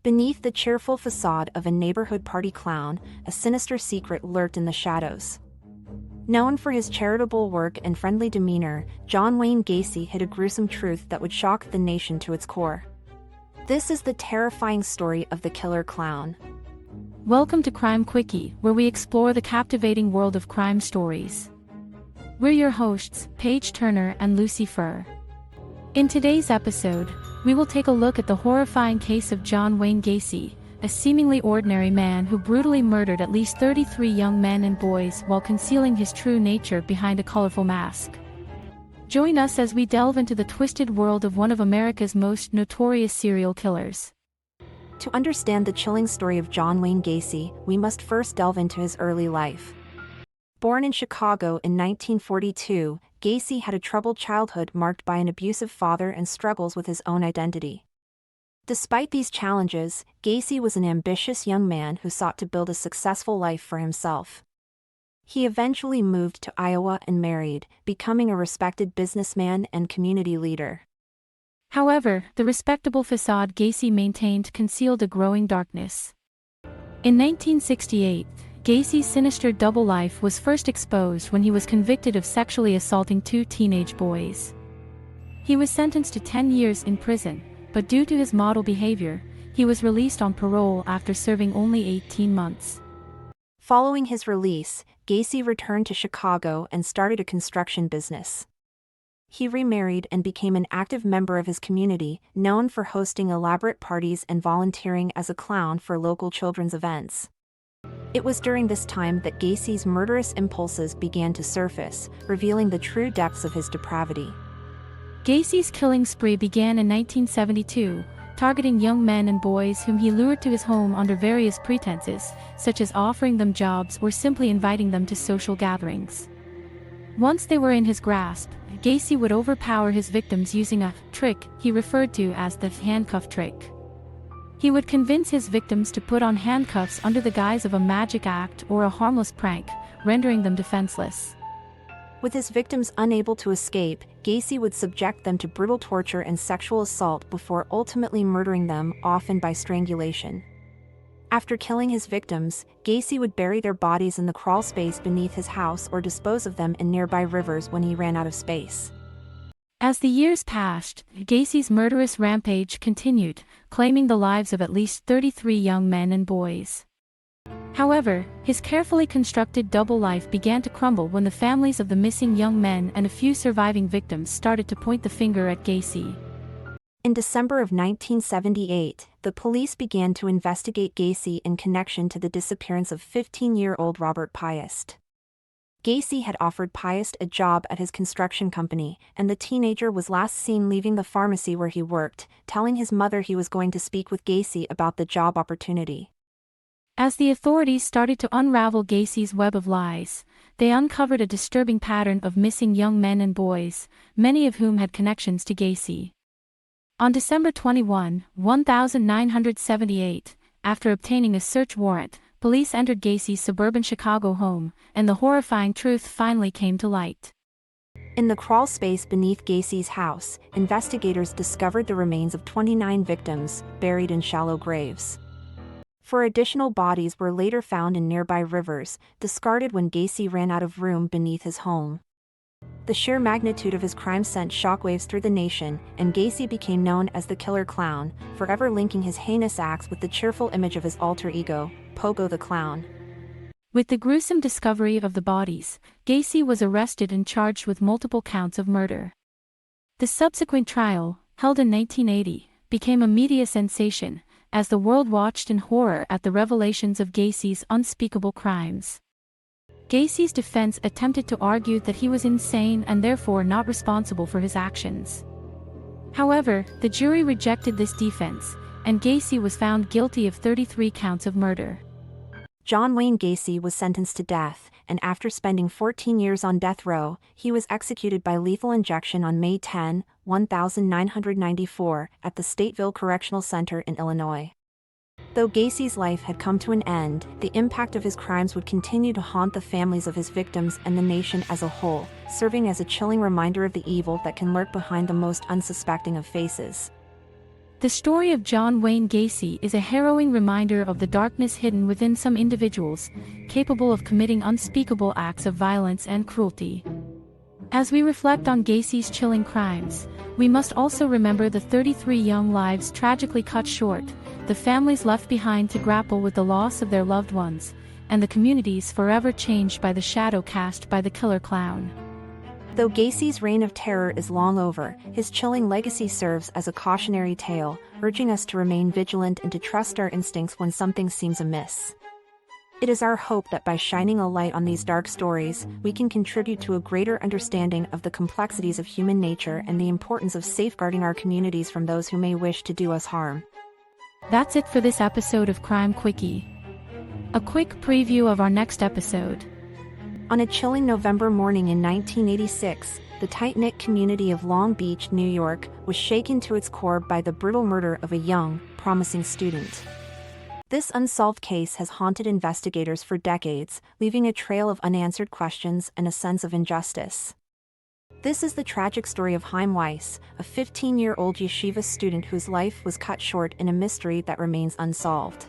Beneath the cheerful facade of a neighborhood party clown, a sinister secret lurked in the shadows. Known for his charitable work and friendly demeanor, John Wayne Gacy hid a gruesome truth that would shock the nation to its core. This is the terrifying story of the killer clown. Welcome to Crime Quickie, where we explore the captivating world of crime stories. We're your hosts, Paige Turner and Lucy Furr. In today's episode, we will take a look at the horrifying case of John Wayne Gacy, a seemingly ordinary man who brutally murdered at least 33 young men and boys while concealing his true nature behind a colorful mask. Join us as we delve into the twisted world of one of America's most notorious serial killers. To understand the chilling story of John Wayne Gacy, we must first delve into his early life. Born in Chicago in 1942, Gacy had a troubled childhood marked by an abusive father and struggles with his own identity. Despite these challenges, Gacy was an ambitious young man who sought to build a successful life for himself. He eventually moved to Iowa and married, becoming a respected businessman and community leader. However, the respectable facade Gacy maintained concealed a growing darkness. In 1968, Gacy's sinister double life was first exposed when he was convicted of sexually assaulting 2 teenage boys. He was sentenced to 10 years in prison, but due to his model behavior, he was released on parole after serving only 18 months. Following his release, Gacy returned to Chicago and started a construction business. He remarried and became an active member of his community, known for hosting elaborate parties and volunteering as a clown for local children's events. It was during this time that Gacy's murderous impulses began to surface, revealing the true depths of his depravity. Gacy's killing spree began in 1972, targeting young men and boys whom he lured to his home under various pretenses, such as offering them jobs or simply inviting them to social gatherings. Once they were in his grasp, Gacy would overpower his victims using a trick he referred to as the handcuff trick. He would convince his victims to put on handcuffs under the guise of a magic act or a harmless prank, rendering them defenseless. With his victims unable to escape, Gacy would subject them to brutal torture and sexual assault before ultimately murdering them, often by strangulation. After killing his victims, Gacy would bury their bodies in the crawl space beneath his house or dispose of them in nearby rivers when he ran out of space. As the years passed, Gacy's murderous rampage continued, claiming the lives of at least 33 young men and boys. However, his carefully constructed double life began to crumble when the families of the missing young men and a few surviving victims started to point the finger at Gacy. In December of 1978, the police began to investigate Gacy in connection to the disappearance of 15-year-old Robert Piest. Gacy had offered Piest a job at his construction company, and the teenager was last seen leaving the pharmacy where he worked, telling his mother he was going to speak with Gacy about the job opportunity. As the authorities started to unravel Gacy's web of lies, they uncovered a disturbing pattern of missing young men and boys, many of whom had connections to Gacy. On December 21, 1978, after obtaining a search warrant, police entered Gacy's suburban Chicago home, and the horrifying truth finally came to light. In the crawl space beneath Gacy's house, investigators discovered the remains of 29 victims, buried in shallow graves. 4 additional bodies were later found in nearby rivers, discarded when Gacy ran out of room beneath his home. The sheer magnitude of his crime sent shockwaves through the nation, and Gacy became known as the Killer Clown, forever linking his heinous acts with the cheerful image of his alter ego, Pogo the Clown. With the gruesome discovery of the bodies, Gacy was arrested and charged with multiple counts of murder. The subsequent trial, held in 1980, became a media sensation, as the world watched in horror at the revelations of Gacy's unspeakable crimes. Gacy's defense attempted to argue that he was insane and therefore not responsible for his actions. However, the jury rejected this defense, and Gacy was found guilty of 33 counts of murder. John Wayne Gacy was sentenced to death, and after spending 14 years on death row, he was executed by lethal injection on May 10, 1994, at the Stateville Correctional Center in Illinois. Though Gacy's life had come to an end, the impact of his crimes would continue to haunt the families of his victims and the nation as a whole, serving as a chilling reminder of the evil that can lurk behind the most unsuspecting of faces. The story of John Wayne Gacy is a harrowing reminder of the darkness hidden within some individuals, capable of committing unspeakable acts of violence and cruelty. As we reflect on Gacy's chilling crimes, we must also remember the 33 young lives tragically cut short, the families left behind to grapple with the loss of their loved ones, and the communities forever changed by the shadow cast by the killer clown. Though Gacy's reign of terror is long over, his chilling legacy serves as a cautionary tale, urging us to remain vigilant and to trust our instincts when something seems amiss. It is our hope that by shining a light on these dark stories, we can contribute to a greater understanding of the complexities of human nature and the importance of safeguarding our communities from those who may wish to do us harm. That's it for this episode of Crime Quickie. A quick preview of our next episode. On a chilling November morning in 1986, the tight-knit community of Long Beach, New York, was shaken to its core by the brutal murder of a young, promising student. This unsolved case has haunted investigators for decades, leaving a trail of unanswered questions and a sense of injustice. This is the tragic story of Chaim Weiss, a 15-year-old yeshiva student whose life was cut short in a mystery that remains unsolved.